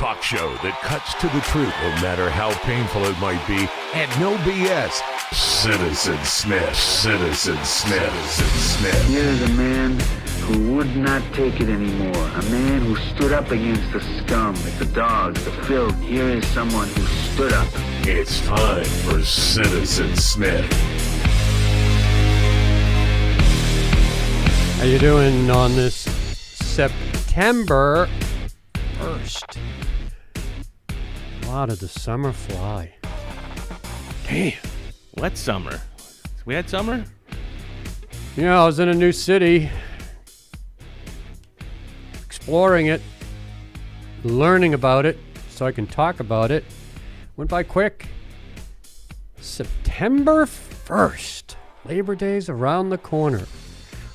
talk show that cuts to the truth no matter how painful it might be, and no BS. Citizen Smith, Citizen Smith, Citizen Smith. Here is a man who would not take it anymore. A man who stood up against the scum, the dogs, the filth. Here is someone who stood up. It's time for Citizen Smith. How you doing on this September 1st? Wow, did the summer fly? Damn. What summer? We had summer? Yeah, I was in a new city, exploring it, learning about it so I can talk about it. Went by quick. September 1st. Labor Day's around the corner.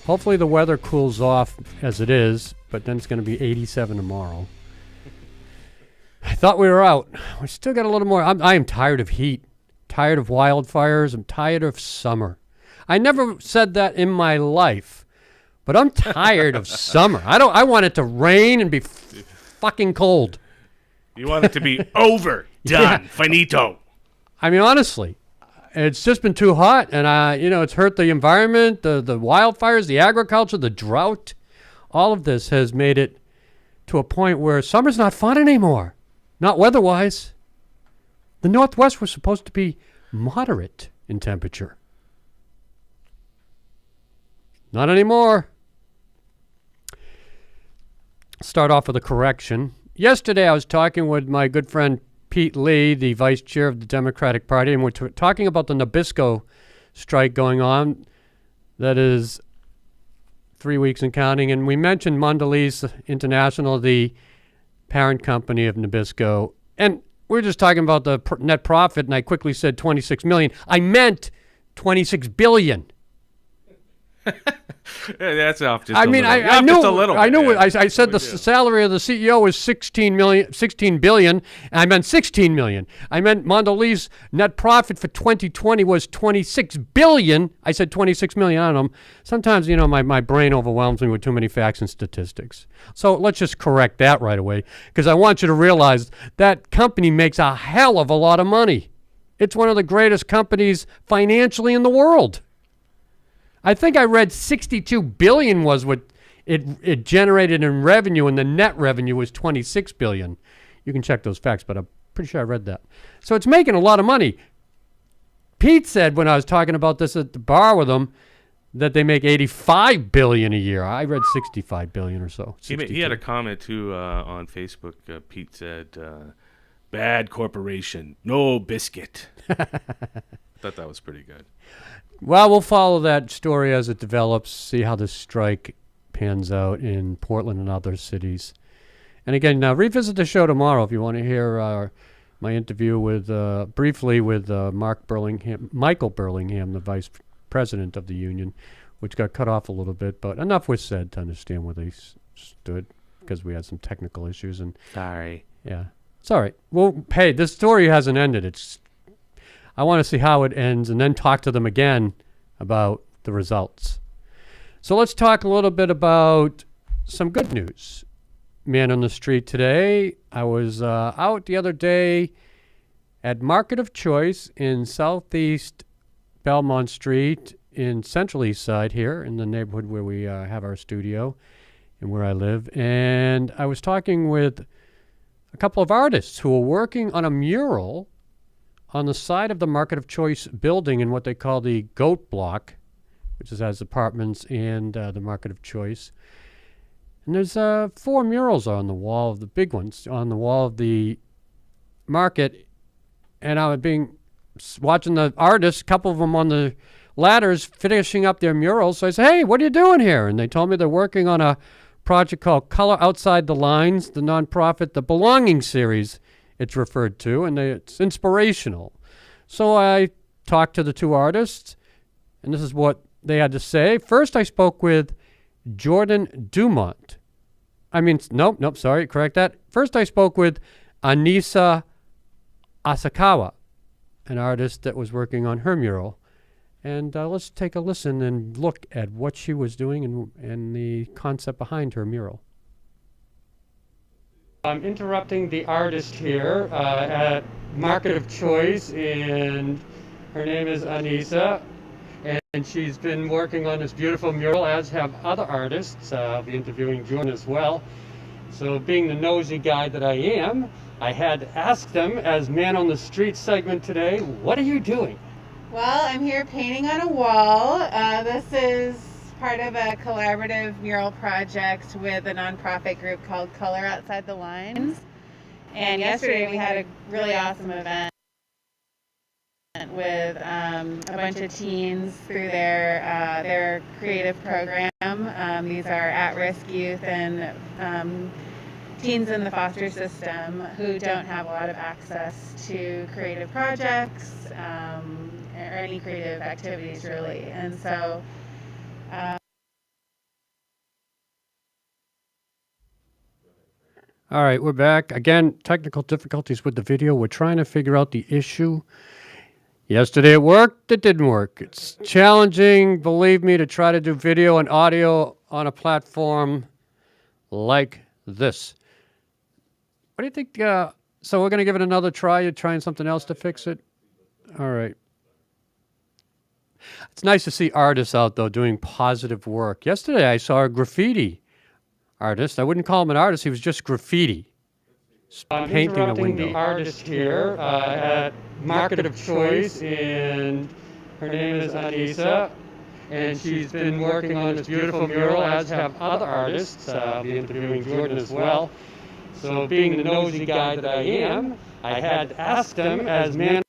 Hopefully the weather cools off as it is, but then it's going to be 87 tomorrow. I thought we were out. We still got a little more. I am tired of heat, tired of wildfires. I'm tired of summer. I never said that in my life, but I'm tired of summer. I want it to rain and be fucking cold. You want it to be over, done, finito. I mean, honestly, it's just been too hot, and it's hurt the environment, the wildfires, the agriculture, the drought. All of this has made it to a point where summer's not fun anymore, not weather-wise. The Northwest was supposed to be moderate in temperature. Not anymore. Start off with a correction. Yesterday, I was talking with my good friend Pete Lee, the vice chair of the Democratic Party, and we're talking about the Nabisco strike going on. That is 3 weeks and counting. And we mentioned Mondelez International, the parent company of Nabisco. And we were just talking about the net profit, and I quickly said 26 million. I meant 26 billion. That's off just I a mean, little. I knew. Just a little I knew. bit, yeah. I said the salary of the CEO was 16 billion, and I meant 16 million. I meant Mondelez net profit for 2020 was 26 billion. I said 26 million. I don't know. Sometimes, my brain overwhelms me with too many facts and statistics. So let's just correct that right away, because I want you to realize that company makes a hell of a lot of money. It's one of the greatest companies financially in the world. I think I read 62 billion was what it generated in revenue, and the net revenue was 26 billion. You can check those facts, but I'm pretty sure I read that. So it's making a lot of money. Pete said when I was talking about this at the bar with him that they make 85 billion a year. I read 65 billion or so. He had a comment too on Facebook. Pete said, "Bad corporation, no biscuit." I thought that was pretty good. Well, we'll follow that story as it develops, see how this strike pans out in Portland and other cities. And again, now revisit the show tomorrow if you want to hear my interview with briefly with Michael Burlingham, the vice president of the union, which got cut off a little bit, but enough was said to understand where they stood because we had some technical issues. And Sorry. yeah, it's all right. Well, hey, this story hasn't ended. I want to see how it ends and then talk to them again about the results. So let's talk a little bit about some good news. Man on the street today. I was out the other day at Market of Choice in Southeast Belmont Street in Central East Side here in the neighborhood where we have our studio and where I live. And I was talking with a couple of artists who are working on a mural on the side of the Market of Choice building in what they call the Goat Block, which has apartments and the Market of Choice. And there's 4 murals on the wall, of the big ones, on the wall of the market. And I was watching the artists, a couple of them on the ladders, finishing up their murals. So I said, "Hey, what are you doing here?" And they told me they're working on a project called Color Outside the Lines, the nonprofit, the Belonging Series, it's referred to, and it's inspirational. So I talked to the 2 artists, and this is what they had to say. First, I spoke with Jordan Dumont. Correct that. First, I spoke with Anissa Asakawa, an artist that was working on her mural. And let's take a listen and look at what she was doing and the concept behind her mural. I'm interrupting the artist here at Market of Choice, and her name is Anissa, and she's been working on this beautiful mural, as have other artists. I'll be interviewing Jordan as well. So being the nosy guy that I am, I had asked them, as Man on the Street segment today, what are you doing? Well, I'm here painting on a wall. This is part of a collaborative mural project with a nonprofit group called Color Outside the Lines. And yesterday we had a really awesome event with a bunch of teens through their creative program. These are at-risk youth and teens in the foster system who don't have a lot of access to creative projects or any creative activities, really. And so All right, we're back. Again, technical difficulties with the video. We're trying to figure out the issue. Yesterday it worked, it didn't work. It's challenging, believe me, to try to do video and audio on a platform like this. What do you think? So we're going to give it another try. You're trying something else to fix it? All right. It's nice to see artists out, though, doing positive work. Yesterday I saw a graffiti artist. I wouldn't call him an artist. He was just graffiti. I'm Painting a interrupting window. the artist here at Market of Choice, and her name is Anissa, and she's been working on this beautiful mural, as have other artists. I'll be interviewing Jordan as well. So being the nosy guy that I am, I had asked them, as Man.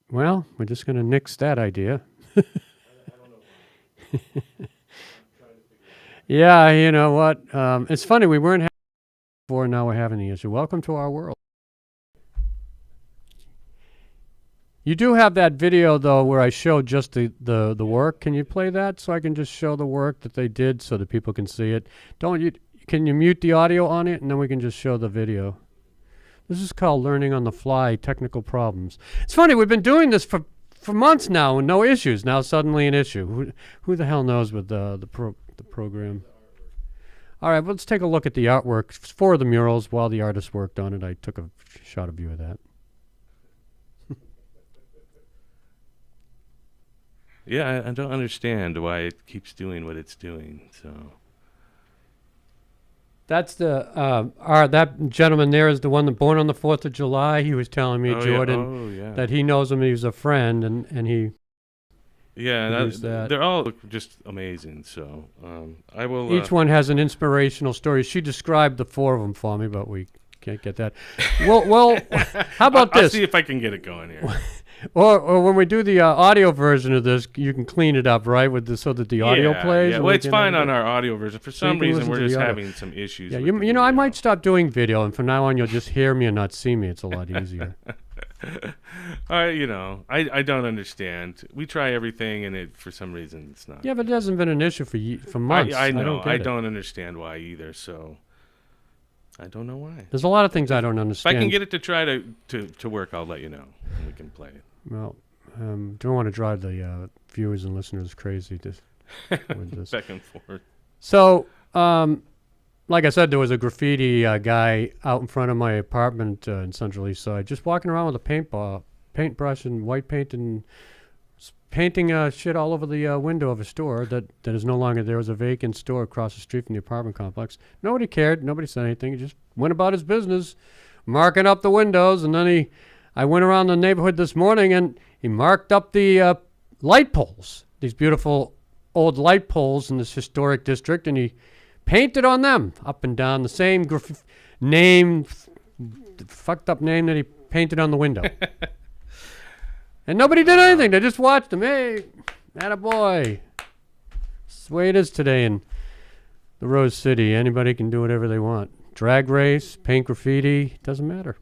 Well, we're just going to nix that idea. Yeah, you know what? It's funny, we weren't having it before, now we're having the issue. Welcome to our world. You do have that video, though, where I showed just the work. Can you play that so I can just show the work that they did so that people can see it? Can you mute the audio on it, and then we can just show the video? This is called Learning on the Fly, Technical Problems. It's funny, we've been doing this for months now and no issues. Now suddenly an issue. Who the hell knows with the program? All right, let's take a look at the artwork for the murals while the artist worked on it. I took a shot of view of that. Yeah, I don't understand why it keeps doing what it's doing. So That's that gentleman there is the one that born on the 4th of July. He was telling me, Jordan, that he knows him. He's a friend, and he. Yeah, used that. They're all just amazing. So I will. Each one has an inspirational story. She described the 4 of them for me, but we can't get that. Well, how about I'll this? see if I can get it going here. Or when we do the audio version of this, you can clean it up, right, so that the audio plays. Yeah, and well, we it's can fine edit on it. our audio version. For So you some can reason, listen we're to the just audio. having some issues. Yeah, with the you know, I video. might stop doing video, and from now on, you'll just hear me and not see me. It's a lot easier. I don't understand. We try everything, and for some reason, it's not. Yeah, but it hasn't been an issue for months. I know. I don't understand why either. So I don't know why. There's a lot of things I don't If understand. I can get it to try to work, I'll let you know, and we can play it. Well, don't want to drive the viewers and listeners crazy with this. Back and forth. So, like I said, there was a graffiti guy out in front of my apartment in Central East Side, just walking around with a paintbrush and white paint and painting shit all over the window of a store that is no longer there. Was a vacant store across the street from the apartment complex. Nobody cared. Nobody said anything. He just went about his business, marking up the windows. And then I went around the neighborhood this morning, and he marked up the light poles, these beautiful old light poles in this historic district, and he painted on them up and down the same fucked up name that he painted on the window. And nobody did anything. They just watched him. Hey, attaboy. That's the way it is today in the Rose City. Anybody can do whatever they want. Drag race, paint graffiti, doesn't matter.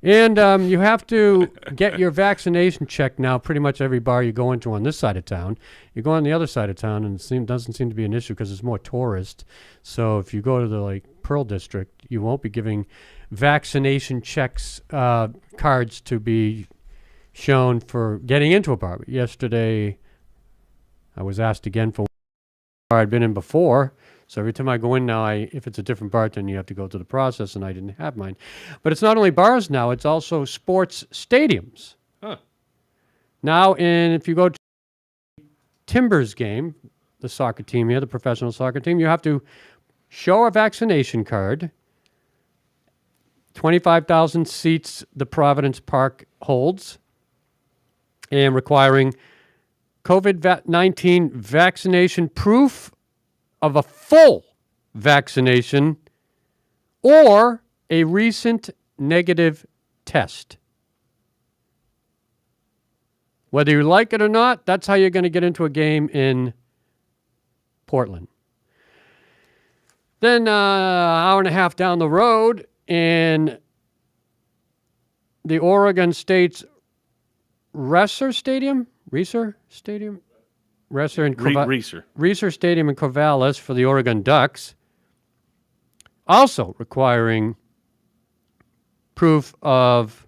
And you have to get your vaccination checked now pretty much every bar you go into on this side of town. You go on the other side of town, and it doesn't seem to be an issue because there's more tourists. So if you go to the Pearl District, you won't be giving vaccination checks cards to be shown for getting into a bar. Yesterday, I was asked again for I'd been in before. So every time I go in now, if it's a different bartender, you have to go through the process, and I didn't have mine. But it's not only bars now; it's also sports stadiums. Huh. Now, if you go to Timbers game, the soccer team here, the professional soccer team, you have to show a vaccination card. 25,000 seats the Providence Park holds, and requiring COVID-19 vaccination proof of a full vaccination or a recent negative test. Whether you like it or not, that's how you're going to get into a game in Portland. Then an hour and a half down the road in the Oregon State's Reser Stadium in Reeser. Reser Stadium in Corvallis for the Oregon Ducks, also requiring proof of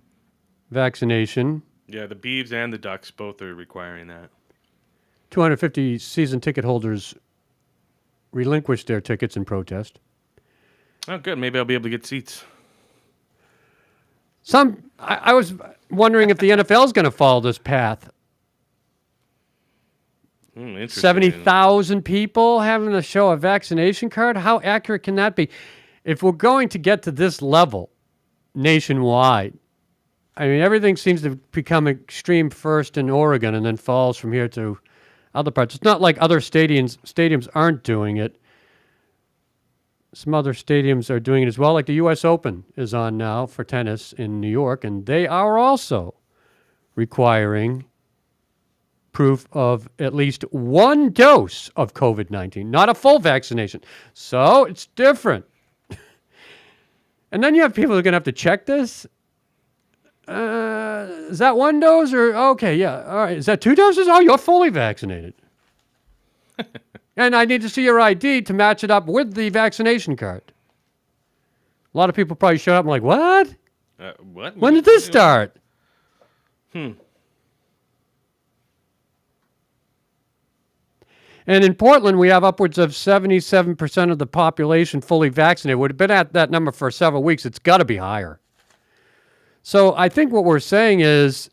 vaccination. Yeah, the Beavs and the Ducks both are requiring that. 250 season ticket holders relinquished their tickets in protest. Oh, good. Maybe I'll be able to get seats. I was wondering if the NFL is going to follow this path. Interesting. 70,000 people having to show a vaccination card? How accurate can that be? If we're going to get to this level nationwide, I mean, everything seems to become extreme first in Oregon and then falls from here to other parts. It's not like other stadiums aren't doing it. Some other stadiums are doing it as well, like the U.S. Open is on now for tennis in New York, and they are also requiring proof of at least one dose of COVID-19, not a full vaccination. So it's different. And then you have people who are going to have to check this. Is that one dose or okay, yeah. All right. Is that two doses? Oh, you're fully vaccinated. And I need to see your ID to match it up with the vaccination card. A lot of people probably showed up and like, what? What? When did this start? And in Portland, we have upwards of 77% of the population fully vaccinated. We've been at that number for several weeks. It's got to be higher. So I think what we're saying is,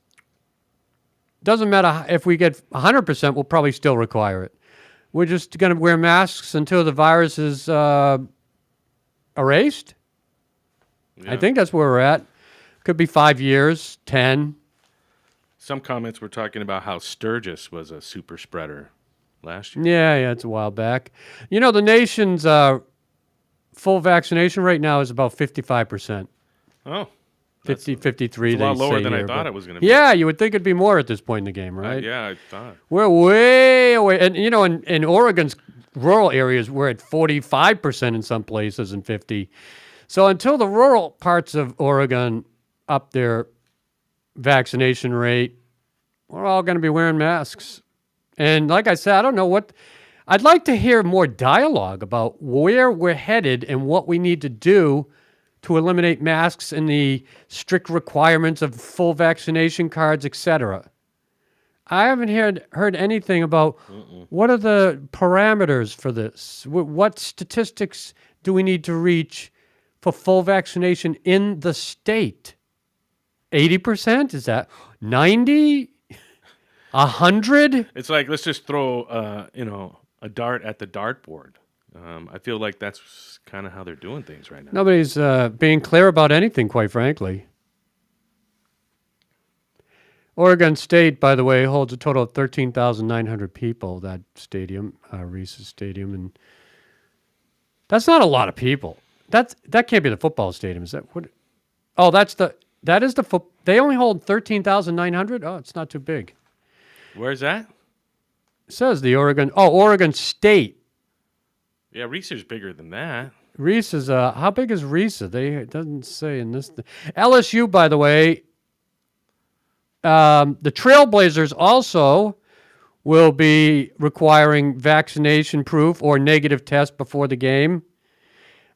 doesn't matter if we get 100%, we'll probably still require it. We're just going to wear masks until the virus is erased. Yeah. I think that's where we're at. Could be 5 years, 10. Some comments were talking about how Sturgis was a super spreader last year. Yeah, it's a while back. You know, the nation's full vaccination rate now is about 55%. Oh. 50, 53. It's a lot they lower say than I here, thought but- it was going to be. Yeah, you would think it'd be more at this point in the game, right? Yeah, I thought. We're way away. And, you know, in Oregon's rural areas, we're at 45% in some places and 50. So until the rural parts of Oregon up their vaccination rate, we're all going to be wearing masks. And like I said, I don't know what... I'd like to hear more dialogue about where we're headed and what we need to do to eliminate masks and the strict requirements of full vaccination cards, etc. I haven't heard anything about what are the parameters for this? What statistics do we need to reach for full vaccination in the state? 80%? Is that 90? 100? It's like, let's just throw, a dart at the dartboard. I feel like that's kind of how they're doing things right now. Nobody's being clear about anything, quite frankly. Oregon State, by the way, holds a total of 13,900 people, that stadium, Reese's Stadium. And that's not a lot of people. That can't be the football stadium. Is that what? Oh, that is the foot. They only hold 13,900? Oh, it's not too big. Where's that? It says the Oregon State. Yeah, Reese's bigger than that. Reese is, how big is Reese? It doesn't say in this. LSU, by the way, the Trailblazers also will be requiring vaccination proof or negative test before the game.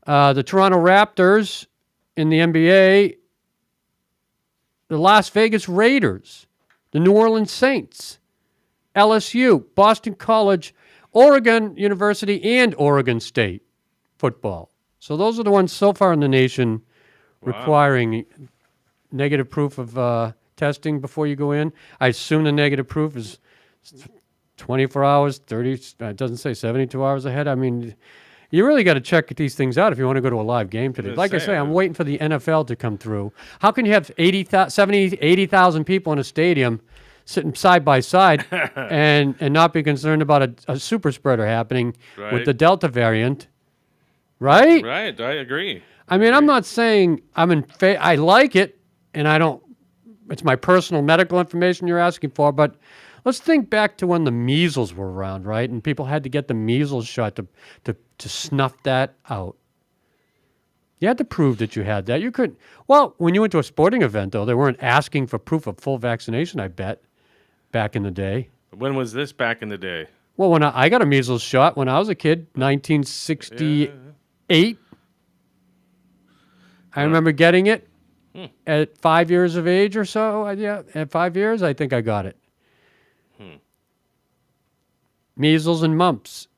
The Toronto Raptors in the NBA, the Las Vegas Raiders, the New Orleans Saints, LSU, Boston College, Oregon University and Oregon State football. So those are the ones so far in the nation requiring negative proof of testing before you go in. I assume the negative proof is 24 hours, 30, it doesn't say 72 hours ahead. I mean, you really got to check these things out if you want to go to a live game today. Like I say, I'm waiting for the NFL to come through. How can you have 70, 80,000 people in a stadium sitting side by side and not be concerned about a super spreader happening with the Delta variant? Right? Right, I agree. I mean, I'm not saying I like it, and I don't. It's my personal medical information you're asking for, but let's think back to when the measles were around, right? And people had to get the measles shot to snuff that out. You had to prove that you had that. You couldn't. Well, when you went to a sporting event, though, they weren't asking for proof of full vaccination, I bet, back in the day. When was this back in the day? Well, when I got a measles shot when I was a kid, 1968. I remember getting it at 5 years of age or so. Yeah, at 5 years, I think I got it. Measles and mumps.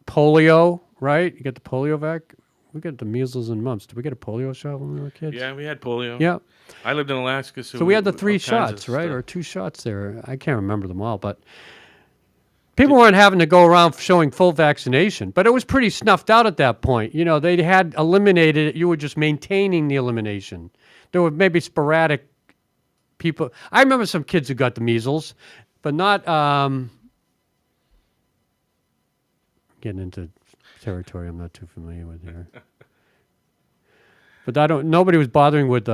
Polio, right? You get the polio vac. We got the measles and mumps. Did we get a polio shot when we were kids? Yeah, we had polio. Yeah. I lived in Alaska, so we had the 3 shots, right? Or 2 shots there. I can't remember them all, but people weren't having to go around showing full vaccination, but it was pretty snuffed out at that point. You know, they had eliminated it. You were just maintaining the elimination. There were maybe sporadic people. I remember some kids who got the measles, but not getting into territory I'm not too familiar with here. But nobody was bothering with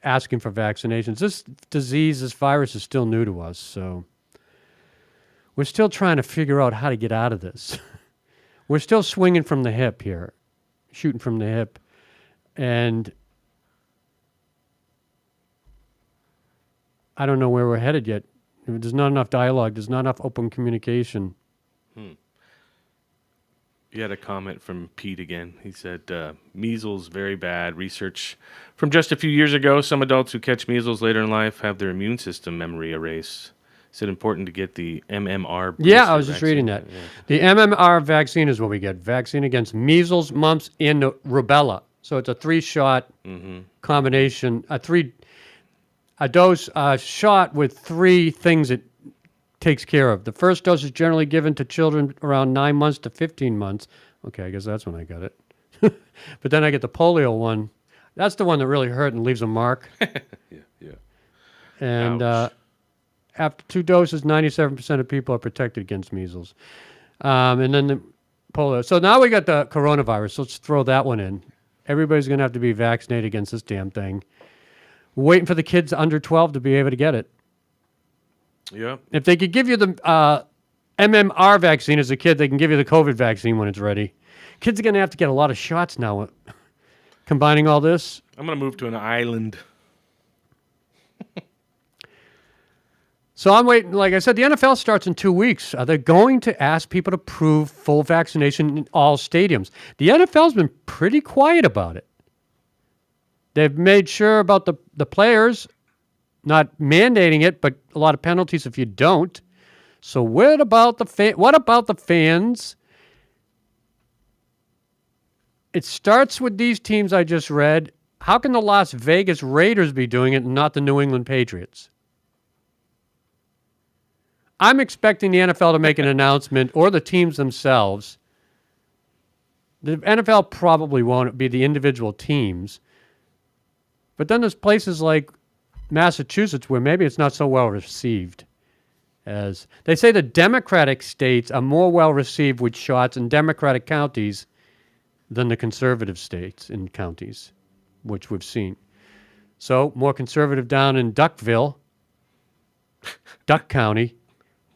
asking for vaccinations. This disease, this virus is still new to us, so we're still trying to figure out how to get out of this. We're still swinging from the hip here, shooting from the hip. And I don't know where we're headed yet. There's not enough dialogue. There's not enough open communication. You had a comment from Pete again. He said, measles, very bad. Research from just a few years ago, some adults who catch measles later in life have their immune system memory erased. Is it important to get the MMR booster Yeah, I was just vaccine? reading that. Yeah. The MMR vaccine is what we get. Vaccine against measles, mumps, and rubella. So it's a 3-shot combination, a dose shot with 3 things it takes care of. The first dose is generally given to children around 9 months to 15 months. Okay, I guess that's when I got it. But then I get the polio one. That's the one that really hurt and leaves a mark. Yeah. And after 2 doses, 97% of people are protected against measles. And then the polio. So now we got the coronavirus. So let's throw that one in. Everybody's going to have to be vaccinated against this damn thing. We're waiting for the kids under 12 to be able to get it. Yeah. If they could give you the MMR vaccine as a kid, they can give you the COVID vaccine when it's ready. Kids are going to have to get a lot of shots now. Combining all this. I'm going to move to an island. So I'm waiting. Like I said, the NFL starts in 2 weeks. Are they going to ask people to prove full vaccination in all stadiums? The NFL's been pretty quiet about it. They've made sure about the players not mandating it, but a lot of penalties if you don't. So what about the fans? It starts with these teams I just read. How can the Las Vegas Raiders be doing it and not the New England Patriots? I'm expecting the NFL to make an announcement, or the teams themselves. The NFL probably won't be the individual teams. But then there's places like Massachusetts where maybe it's not so well received. As they say, the Democratic states are more well received with shots in Democratic counties than the conservative states and counties, which we've seen. So more conservative down in Duck County,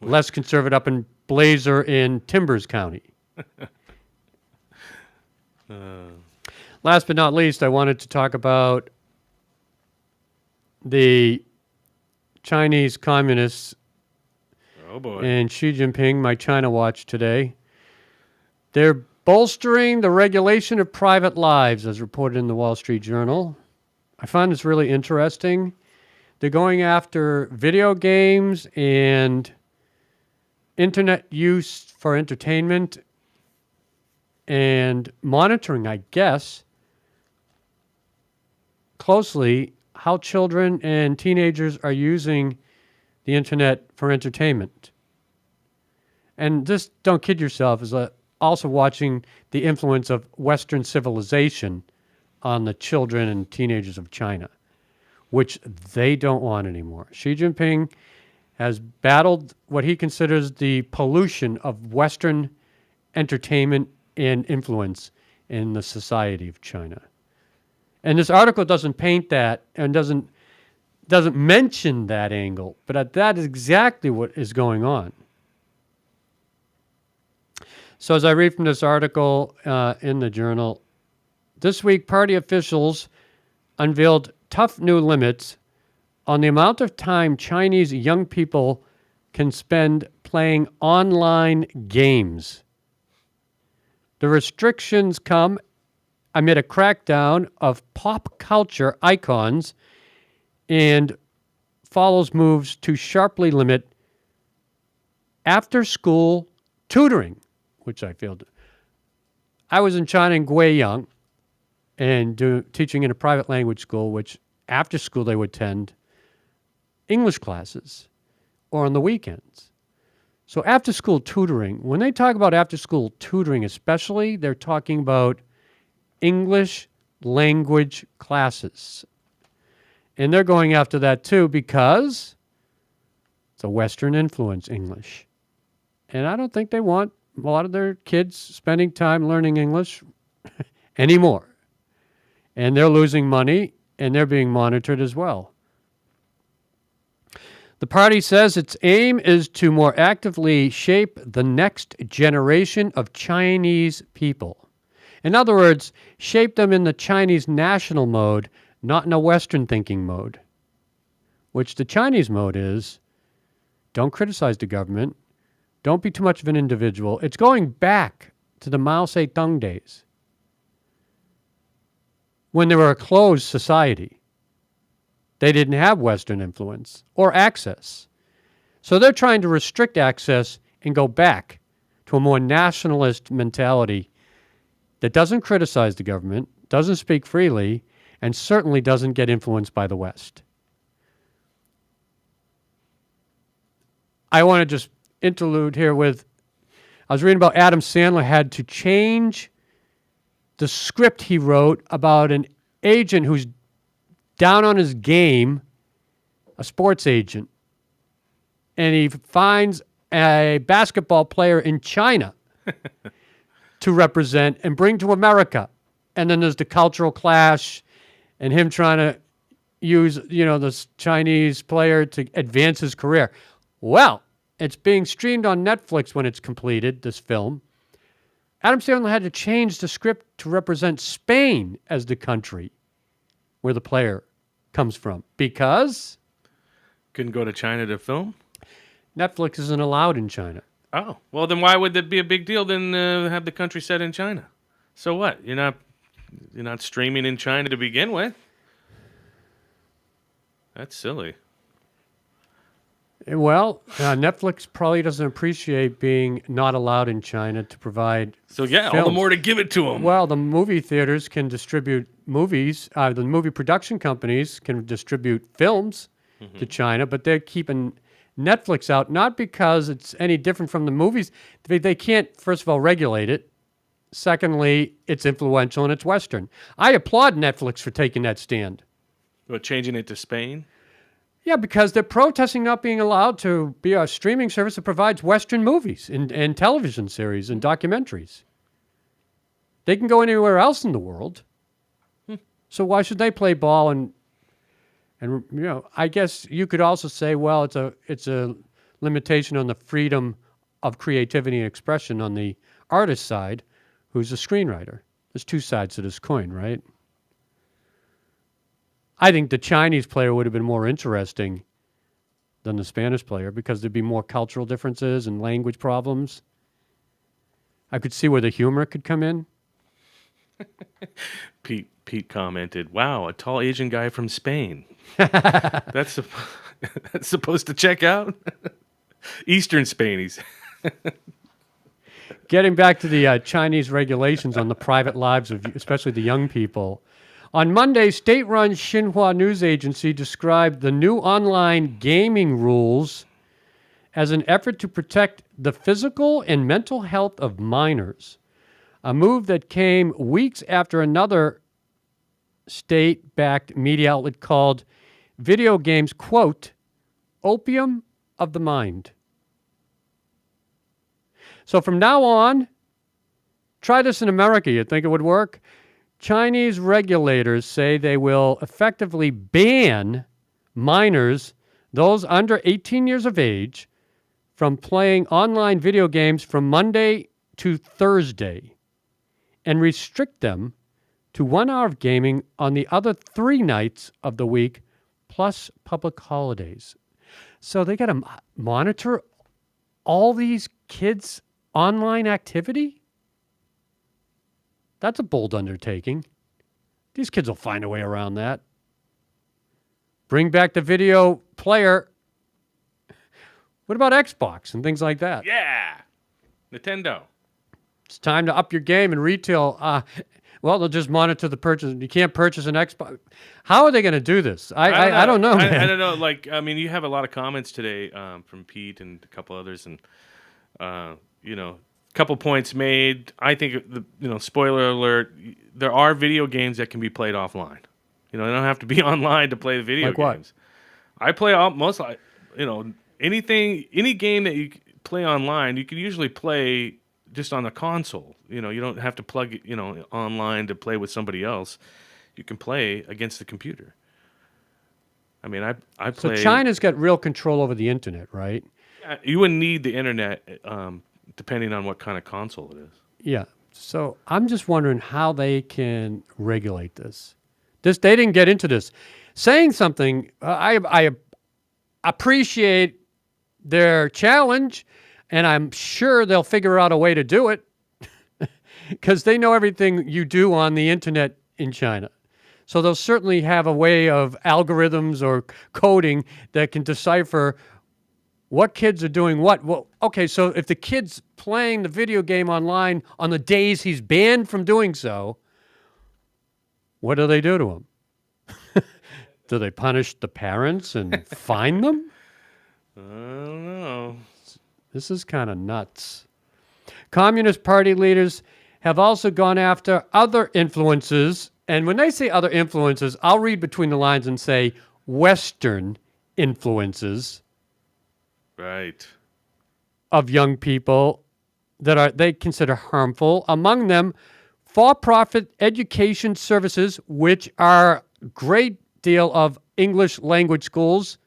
less conservative up in Blazer in Timbers County. Last but not least, I wanted to talk about the Chinese communists and Xi Jinping, my China watch today. They're bolstering the regulation of private lives, as reported in the Wall Street Journal. I find this really interesting. They're going after video games and internet use for entertainment and monitoring, I guess, closely how children and teenagers are using the internet for entertainment. And just don't kid yourself, is also watching the influence of Western civilization on the children and teenagers of China, which they don't want anymore. Xi Jinping has battled what he considers the pollution of Western entertainment and influence in the society of China. And this article doesn't paint that and doesn't mention that angle, but that is exactly what is going on. So as I read from this article in the journal, this week party officials unveiled tough new limits on the amount of time Chinese young people can spend playing online games. The restrictions come amid a crackdown of pop culture icons and follows moves to sharply limit after-school tutoring, which I failed. I was in China in Guiyang and teaching in a private language school, which after school they would attend English classes or on the weekends. So after-school tutoring, when they talk about after-school tutoring especially, they're talking about English language classes. And they're going after that too because it's a Western influence English. And I don't think they want a lot of their kids spending time learning English anymore. And they're losing money and they're being monitored as well. The party says its aim is to more actively shape the next generation of Chinese people. In other words, shape them in the Chinese national mode, not in a Western thinking mode, which the Chinese mode is, don't criticize the government, don't be too much of an individual. It's going back to the Mao Zedong days when they were a closed society. They didn't have Western influence or access. So they're trying to restrict access and go back to a more nationalist mentality that doesn't criticize the government, doesn't speak freely, and certainly doesn't get influenced by the West. I want to just interlude here with, I was reading about Adam Sandler had to change the script he wrote about an agent who's down on his game, a sports agent, and he finds a basketball player in China to represent and bring to America. And then there's the cultural clash and him trying to use, this Chinese player to advance his career. Well, it's being streamed on Netflix when it's completed, this film. Adam Sandler had to change the script to represent Spain as the country where the player comes from because Couldn't go to China to film? Netflix isn't allowed in China. Oh, well, then why would that be a big deal then have the country set in China? So what? You're not streaming in China to begin with? That's silly. Well, Netflix probably doesn't appreciate being not allowed in China to provide So yeah, all films. the more to give it to them. Well, the movie theaters can distribute movies. The movie production companies can distribute films to China, but they're keeping Netflix out, not because it's any different from the movies. They can't, first of all, regulate it. Secondly, it's influential and it's Western. I applaud Netflix for taking that stand. What, changing it to Spain? Yeah, because they're protesting not being allowed to be a streaming service that provides Western movies and television series and documentaries. They can go anywhere else in the world. So why should they play ball? And I guess you could also say, well, it's a limitation on the freedom of creativity and expression on the artist side, who's a screenwriter. There's two sides to this coin, right? I think the Chinese player would have been more interesting than the Spanish player because there'd be more cultural differences and language problems. I could see where the humor could come in. Pete commented, "Wow, a tall Asian guy from Spain. that's supposed to check out Eastern Spain." Getting back to the Chinese regulations on the private lives of especially the young people. On Monday, state-run Xinhua news agency described the new online gaming rules as an effort to protect the physical and mental health of minors, a move that came weeks after another state-backed media outlet called video games, quote, opium of the mind. So from now on, try this in America. You think it would work? Chinese regulators say they will effectively ban minors, those under 18 years of age, from playing online video games from Monday to Thursday and restrict them to 1 hour of gaming on the other 3 nights of the week, plus public holidays. So they got to monitor all these kids' online activity? That's a bold undertaking. These kids will find a way around that. Bring back the video player. What about Xbox and things like that? Yeah. Nintendo. It's time to up your game in retail. Well, they'll just monitor the purchase. You can't purchase an Xbox. How are they going to do this? I don't know, man. I don't know. Like, I mean, you have a lot of comments today from Pete and a couple others, and you know, a couple points made. I think spoiler alert: there are video games that can be played offline. You know, they don't have to be online to play the video Like what? games. I play any game that you play online, you can usually play just on the console. You know, you don't have to plug it, online to play with somebody else. You can play against the computer. I mean, I play. So China's got real control over the internet, right? You wouldn't need the internet, depending on what kind of console it is. Yeah. So I'm just wondering how they can regulate this. They didn't get into this. Saying something, I appreciate their challenge, and I'm sure they'll figure out a way to do it because they know everything you do on the internet in China. So they'll certainly have a way of algorithms or coding that can decipher what kids are doing what. Well, okay, so if the kid's playing the video game online on the days he's banned from doing so, what do they do to him? Do they punish the parents and fine them? I don't know. This is kind of nuts. Communist Party leaders have also gone after other influences. And when they say other influences, I'll read between the lines and say Western influences. Right. Of young people that they consider harmful. Among them, for-profit education services, which are a great deal of English language schools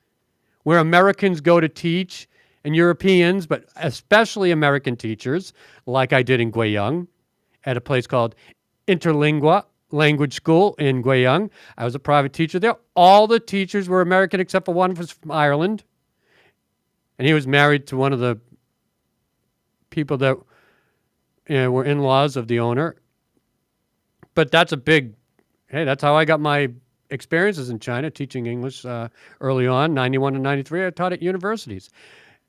where Americans go to teach, and Europeans, but especially American teachers, like I did in Guiyang at a place called Interlingua Language School in Guiyang. I was a private teacher there. All the teachers were American except for one was from Ireland. And he was married to one of the people that were in-laws of the owner. But that's that's how I got my experiences in China, teaching English early on, 91 and 93. I taught at universities.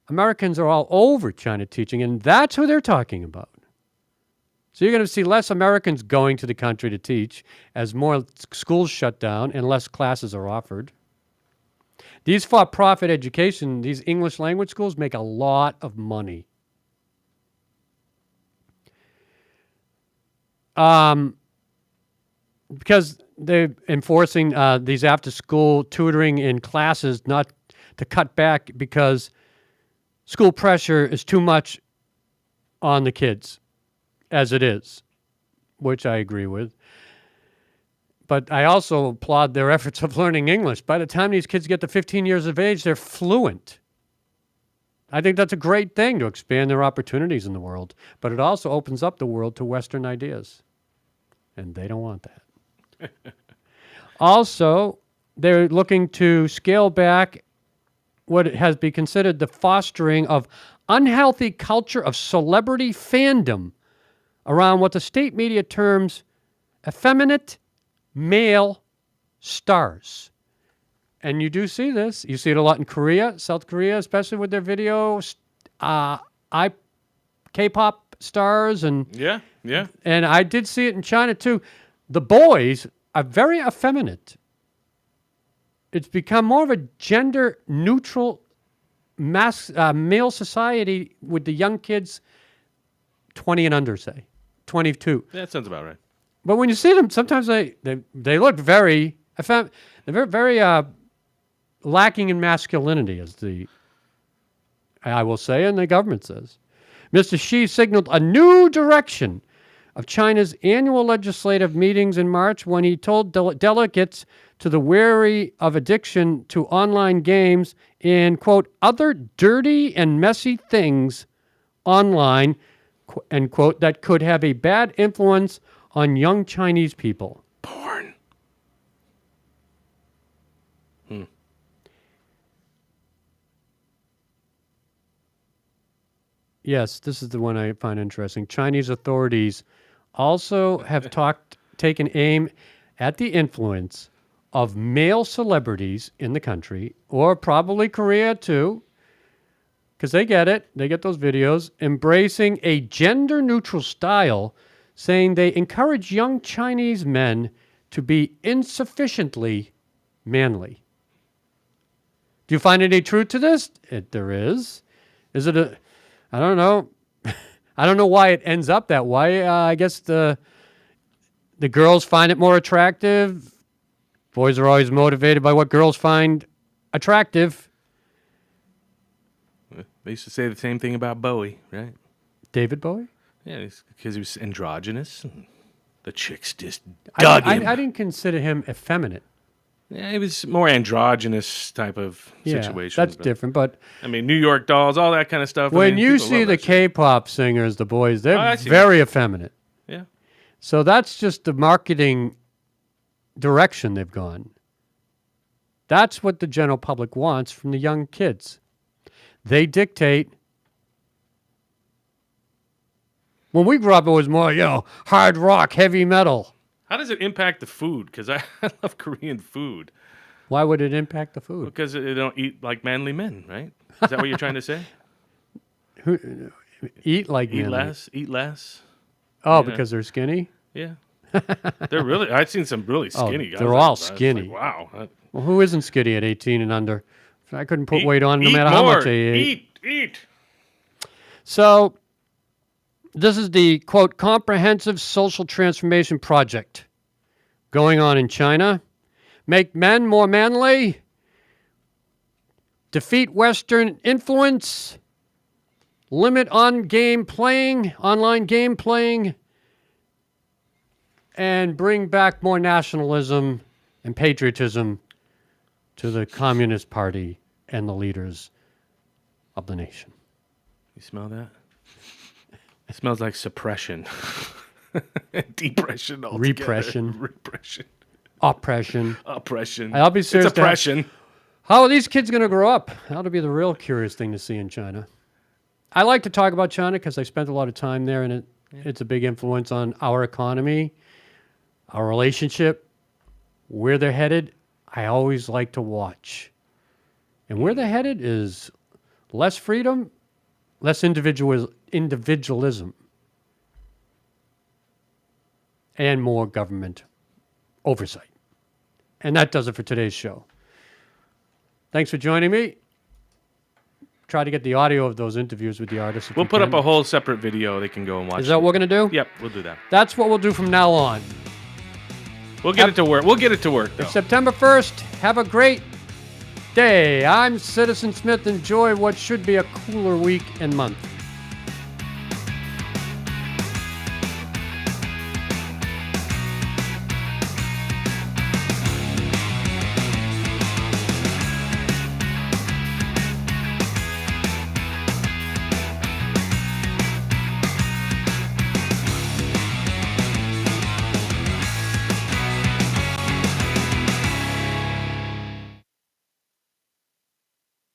Americans are all over China teaching, and that's who they're talking about. So you're going to see less Americans going to the country to teach as more schools shut down and less classes are offered. These for-profit education, these English language schools make a lot of money. Because they're enforcing these after-school tutoring in classes not to cut back because school pressure is too much on the kids as it is, which I agree with. But I also applaud their efforts of learning English. By the time these kids get to 15 years of age, they're fluent. I think that's a great thing to expand their opportunities in the world. But it also opens up the world to Western ideas. And they don't want that. Also, they're looking to scale back what has been considered the fostering of unhealthy culture of celebrity fandom around what the state media terms effeminate male stars. And you do see this. You see it a lot in Korea, South Korea, especially with their video K-pop stars, and Yeah. I did see it in China too. The boys are very effeminate. It's become more of a gender-neutral male society with the young kids 20 and under, say, 22. That sounds about right. But when you see them, sometimes they look very they're very lacking in masculinity, as I will say, and the government says. Mr. Xi signaled a new direction of China's annual legislative meetings in March when he told delegates to the wary of addiction to online games and, quote, other dirty and messy things online, end quote, that could have a bad influence on young Chinese people. Porn. Yes, this is the one I find interesting. Chinese authorities also have taken aim at the influence of male celebrities in the country, or probably Korea too, because they get it. They get those videos, embracing a gender-neutral style, saying they encourage young Chinese men to be insufficiently manly. Do you find any truth to this? There is. Is it a... I don't know. I don't know why it ends up that way. I guess the girls find it more attractive. Boys are always motivated by what girls find attractive. They used to say the same thing about Bowie, right? David Bowie? Yeah, because he was androgynous. And the chicks just dug him. I didn't consider him effeminate. Yeah, it was more androgynous type of situation. That's different. But I mean, New York Dolls, all that kind of stuff. when you see the K-pop singers, the boys, they're very effeminate. Yeah. So that's just the marketing direction they've gone. That's what the general public wants from the young kids. They dictate. When we grew up, it was more, hard rock, heavy metal. How does it impact the food? Because I love Korean food. Why would it impact the food? Because they don't eat like manly men, right? Is that what you're trying to say? Eat like Eat manly. less. Eat less. Oh, because they're skinny? Yeah. They're really. I've seen some really skinny guys. They're all skinny. Wow. Well, who isn't skinny at 18 and under? I couldn't put weight on no eat matter more. how much I ate. Eat. So, this is the, quote, comprehensive social transformation project going on in China. Make men more manly. Defeat Western influence. Limit online game playing. And bring back more nationalism and patriotism to the Communist Party and the leaders of the nation. You smell that? It smells like suppression. Depression altogether. Repression. Oppression. Oppression. I'll be serious. It's oppression. How are these kids going to grow up? That'll be the real curious thing to see in China. I like to talk about China because I spent a lot of time there, and it's a big influence on our economy, our relationship, where they're headed. I always like to watch. And where they're headed is less freedom, less individualism, and more government oversight. And that does it for today's show. Thanks for joining me. Try to get the audio of those interviews with the artists. We'll put up a whole separate video they can go and watch. Is that what we're going to do? Yep, we'll do that. That's what we'll do from now on. We'll get it to work. We'll get it to work, though. It's September 1st. Have a great day. I'm Citizen Smith. Enjoy what should be a cooler week and month.